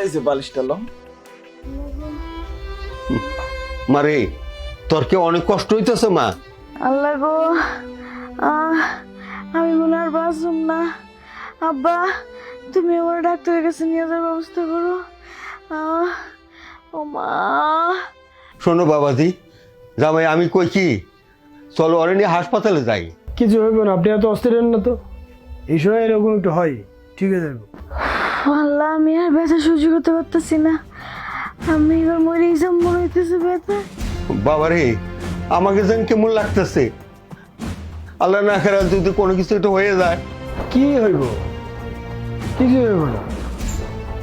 এই যে বালিশটা লো। মারে তোর কি অনেক কষ্ট হইতেছে মা? আল্লাহ গো, আমি মনে আর বাঁচুম না। আব্বা, তুমি আমার ডাক্তারের কাছে নিয়ে যাওয়ার ব্যবস্থা করো। ও মা। শোনো বাবাজি, জামাই আমি কই কি, চলো ওরে নিয়ে হাসপাতালে যাই। কিছু হইব না, আপনি এত অস্থির হন না তো। এই সময় এরকম একটু হয়, ঠিক আছে। আল্লাহ, আমি আর ব্যথা সহ্য করতে পারতেছি না। আমি এবার মরে যাম মনে হইতেছে ব্যথা। বাবারে আমাকে যেন কেমন লাগতেছে। আল্লাহ না খেরা যদি কোনো কিছু একটু হয়ে যায়। কি হইব? কিছু হইব না।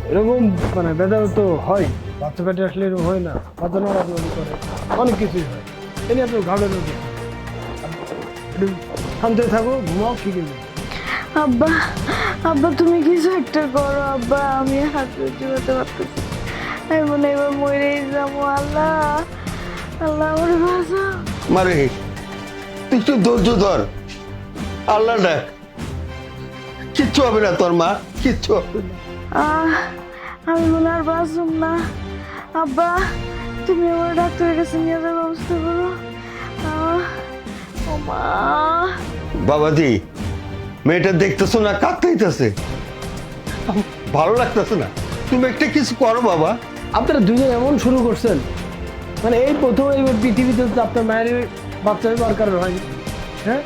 এরকম মানে ব্যথা তো হয়, বাচ্চা পেটে আসলে এরকম হয় না, বাচ্চা নড়াচড়ি করে, অনেক কিছুই হয়। এ নিয়ে আপনার ঘাবড়ে নদী একটু শান্ত হয়ে থাকো, ঘুমাও, ঠিক আছে। আব্বা, আব্বা তুমি কিছু একটা করো আব্বা, আমি হাত সহ্য করতে পারতেছি। আমি মনে হয় এবার মরেই যাবো। আল্লাহ, আল্লাহ আমার বাঁচাও। মারে তুই একটু ধৈর্য ধর, আল্লাহ ডাক, কিচ্ছু হবে না তোর মা, কিচ্ছু হবে না। আমি মনে আর বাঁচুম না। আব্বা, তুমি আমার ডাক্তারের কাছে নিয়ে যাওয়ার ব্যবস্থা করো। ও মা। বাবাজি মেয়েটা দেখতেছো না কাঁদতেছে, ভালো লাগতেছে না, তুমি একটা কিছু করো বাবা। আপনারা দুজন এমন শুরু করছেন, মানে এই প্রথম এই পৃথিবীতে তো আপনার মায়ের বাচ্চা দরকার হয়। হ্যাঁ,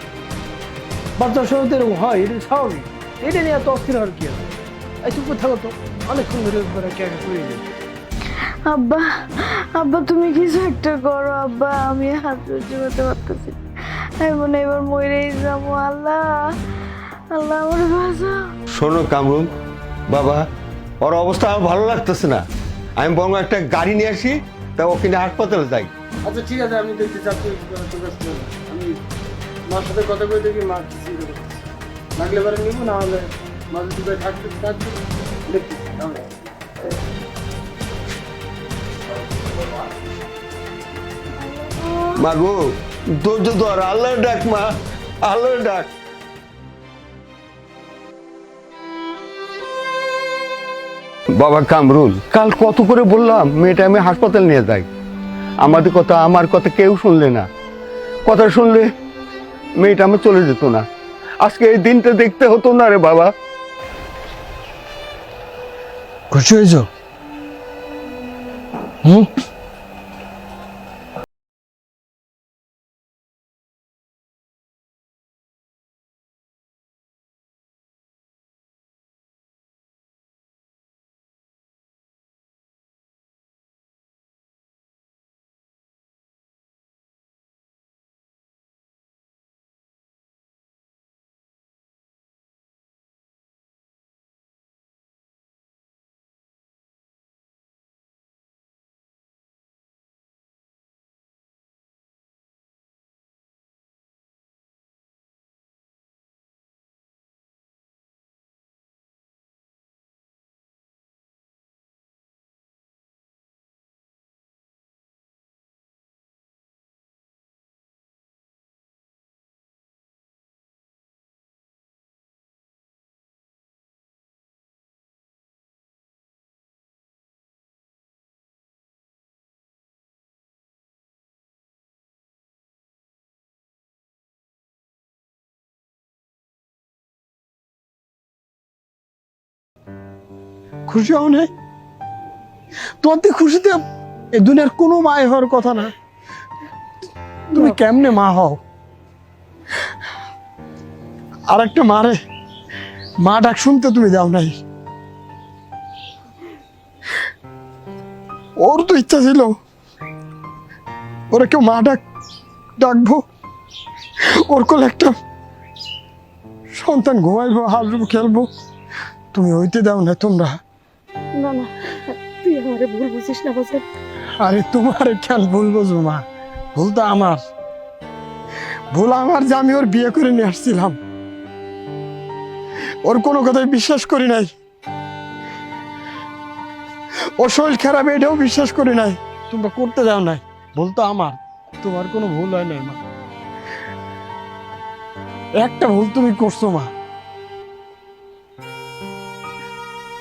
বাচ্চার সময় তো এরকম হয়, এটা স্বাভাবিক। এটা নিয়ে এত অস্থির হওয়ার কি আছে? এই চুপ করে থাকো তো, অনেকক্ষণ ধরে করে কেটে করে যাবে। আব্বা, আব্বা তুমি কিছু একটা করো আব্বা, আমি হাত সহ্য করতে পারতেছি না। আমি মনে হয় এবার মরেই যাবো। আল্লাহ, আল্লাহ আমার বাঁচাও। শোনো কামরুল বাবা, ওর অবস্থা আমার ভালো লাগতেছে না, আমি বরং একটা গাড়ি নিয়ে আসি, তা ওখানে হাসপাতালে যাই। আচ্ছা ঠিক আছে, আমি দেখতে চাচ্ছি, আমি মার সাথে কথা বলে দেখি, মা কি চিন্তা করতেছে। লাগলে এবারে নিবো, না হলে মা যদি থাকতে থাকবে দেখছি। মা গো ধৈর্য ধর, আল্লাহ ডাক মা, আল্লাহ ডাক। বাবা কামরুল, কাল কত করে বললাম মেয়েটা আমি হাসপাতাল নিয়ে যাই, আমাদের কথা আমার কথা কেউ শুনলে না। কথা শুনলে মেয়েটা আমার চলে যেত না, আজকে এই দিনটা দেখতে হতো না রে বাবা। খুশি হয়েছ? হুম, খুশি হও নাই? তোমার তো খুশিতে এই দুনিয়ার কোনো মায় হওয়ার কথা না। তুমি কেমনে মা হও? আর একটা মারে মা ডাক শুনতে তুমি যাও নাই। ওর তো ইচ্ছা ছিল ওরা কেউ মা ডাকবো, ওর কোলে একটা সন্তান ঘুমাইবো, হাসবো, খেলবো, তুমি হইতে দাও না তোমরা। না না, তুই আমারে ভুল বুঝিস না বাজার। আরে তোমার কেন ভুল বুঝবো মা? ভুল তো আমার, ভুল আমার যে আমি ওর বিয়ে করে নিয়ে আসছিলাম, ওর কোনো কথাই বিশ্বাস করি নাই, ওর শরীর খারাপ এটাও বিশ্বাস করি নাই, তোমরা করতে যাও নাই। ভুল তো আমার, তোমার কোনো ভুল হয় নাই মা। একটা ভুল তুমি করছো মা,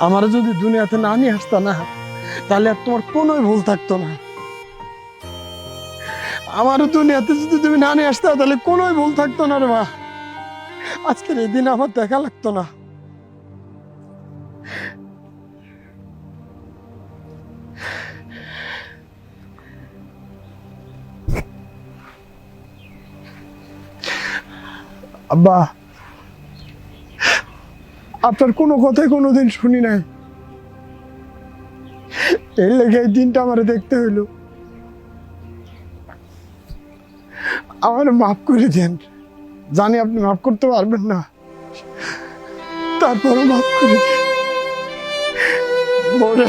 আমার যদি দুনিয়াতে না নিয়ে আসতো না, তাহলে আর তোমার কোনোই ভুল থাকতো না। আমার দুনিয়াতে যদি তুমি না নিয়ে আসতে, তাহলে কোনোই ভুল থাকতো না রে মা। আজকের এই দিন আমার দেখা লাগতো না। আব্বা, আপনার কোনো কথাই কোনোদিন শুনি নাই, এই লেগে এই দিনটা আমার দেখতে হইল। আমার মাফ করে দেন, জানি আপনি মাফ করতে পারবেন না, তারপরও মাফ করে দেন। বলে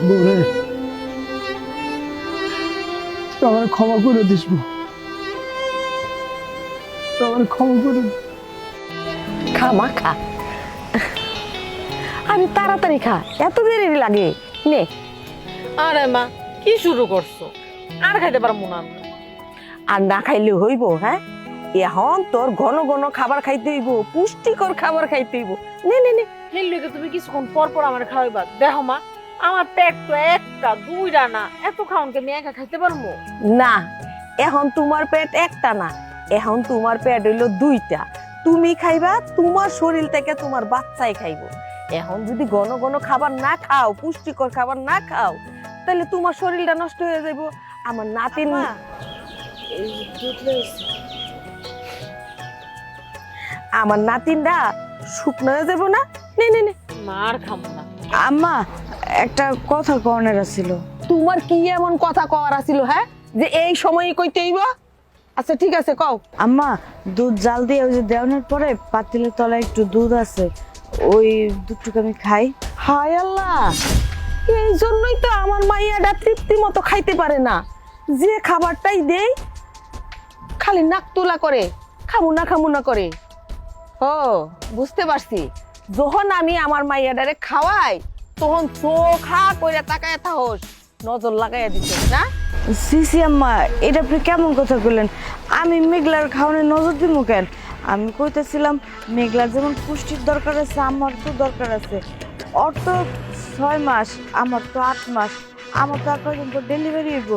বলে আমার ক্ষমা করে দিস, আমার ক্ষমা করে দিস। খা মা খা, আমি তাড়াতাড়ি খা, এত দেরি লাগে নে। আরে মা কি শুরু করছো? আর খাইতে পারবো না আমি। আর না খাইলে হইব? হ্যাঁ, এখন তোর ঘন ঘন খাবার খাইতে হইব, পুষ্টিকর খাবার খাইতে হইব। নে নে নে। হেলুকে তুমি কিছুক্ষণ পর পর আমার খাওয়াইবা। দেখো মা, আমার পেট তো একটা দুইটা না, এত খাওনকে আমি একা খাইতে পারবো না, এখন তোমার পেট একটা না, এখন তোমার পেট হইলো দুইটা। তুমি খাইবা, তোমার শরীর থেকে তোমার বাচ্চাই খাইবো। এখন যদি ঘন ঘন খাবার না খাও, পুষ্টিকর খাবার না খাও, তাহলে তোমার শরীরটা নষ্ট হয়ে যাইব। আমার নাতিন আমার নাতিনরা শুকনো হয়ে যাবো না। নে নে নে। মার খাবো না। আম্মা, একটা কথা কনের ছিল। তোমার কি এমন কথা কওয়ার আছিল, হ্যাঁ, যে এই সময়ই কইতে হইব? আচ্ছা ঠিক আছে, কও। আম্মা, দুধ জাল দিয়ে ওই যে দেওয়ানোর পরে পাতিলের তলায় একটু দুধ আছে, ওই দুধটুকু আমি খাই। হায় আল্লাহ, এই জন্যই তো আমার মাইয়াটা তৃপ্তি মতো খাইতে পারে না। যে খাবারটাই দেই খালি নাক তোলা করে, খামু না করে। ও বুঝতে পারছি, যখন আমি আমার মাইয়াটারে খাওয়াই তখন চোখা কইরা তাকায় থাকস, নজর লাগাইয়া দিতে না। সিসি আম্মা, এটা আপনি কেমন কথা বললেন? আমি মেঘলার খাওয়ানোর নজর দিব কেন? আমি কইতেছিলাম মেঘলার যেমন পুষ্টির দরকার আছে, আমার তো দরকার আছে। ওর তো 6 মাস, আমার তো 8 মাস, আমার তো আর পর্যন্ত ডেলিভারি হইব।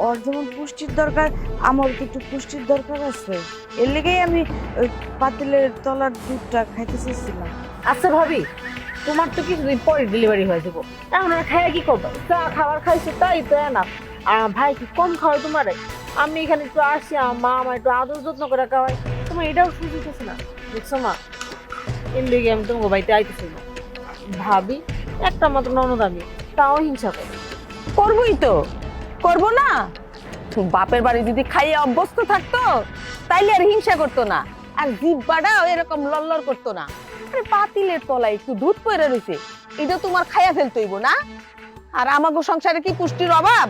ওর যেমন পুষ্টির দরকার, আমার তো একটু পুষ্টির দরকার আছে। এর লেগেই আমি ওই পাতিলের তলার দুধটা খাইতে চেয়েছিলাম। আচ্ছা ভাবি, তোমার তো কিছুদিন পরে ডেলিভারি হয়ে যাবো, এখন আর খাইয়া কি করবো? যা খাবার খাইছো তাই তো না। আর ভাই কি কম খাওয়াই তোমারে? আমি এখানে একটু আসি, আমার মা আমার একটু আদর যত্ন করে খাওয়াই, তোমার এটাও সুযোগ আছে না। বুঝছো মা, এর লেগে আমি তোমাকে বাড়িতে আইতেছি না। ভাবি একটা মাত্র ননদ আমি, তাও হিংসা করে। করবই তো, করবো না? বাপের বাড়ি যদি খাইয়ে অভ্যস্ত থাকতো তাইলে আর হিংসা করতো না, আর জিব্বাটাও এরকম লল্লর করতো না। আরে পাতিলের তলায় একটু দুধ পড়ে রয়েছে, এটা তোমার খাইয়া ফেলতে হইব না? আর আমাগো সংসারে কি পুষ্টির অভাব?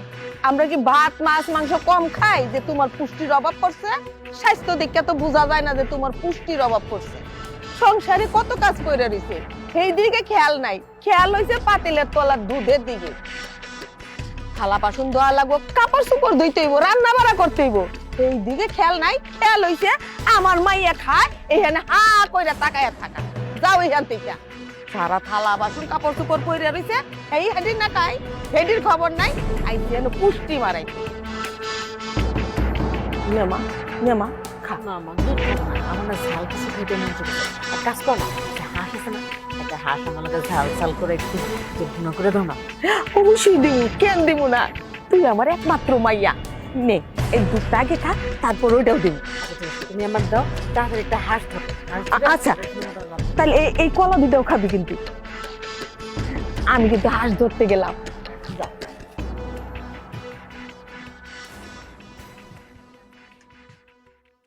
আমরা কি ভাত মাছ মাংস কম খাই যে তোমার পুষ্টির অভাব পড়ছে? স্বাস্থ্য দেখে তো বোঝা যায় না যে তোমার পুষ্টির অভাব পড়ছে। সংসারে কত কাজ করে রয়েছে, সেই দিকে খেয়াল নাই, খেয়াল হয়েছে পাতিলের তলার দুধের দিকে। থালা বাসন ধোয়া লাগবো, কাপড় চোপড় ধুইতে হইব, রান্না বাড়া করতে হইব, এই দিকে খেয়াল নাই। খেয়াল হইছে আমার মাইয়া খায়, এখানে হা কইরা তাকায়া থাকা। যাও এখান থেকে। সারা থালা বাসন কাপড় চোপড় পরে রয়েছে, এই হাঁটি না খাই, হেডির খবর নাই। আইসি যেন পুষ্টি মারাই। নেমা নেমা খা। না মা, দুধ খাবো না, আমার না ঝাল কিছু খেতে মন চাইছে। এক কাজ কর না, হাঁস আছে না, একটা হাঁস আমার কাছে ঝাল ঝাল করে একটু ভুনা করে দাও না। অবশ্যই দিব, কেন দিব না? তুই আমার একমাত্র মাইয়া। নে, এই দুধটা আগে খা, তারপর ওইটাও দিব। তুমি আমার দাও, তাড়াতাড়ি একটা হাঁস ধরো। আচ্ছা, তাহলে এই কলা দুটাও খাবি কিন্তু। আমি কিন্তু হাঁস ধরতে গেলাম,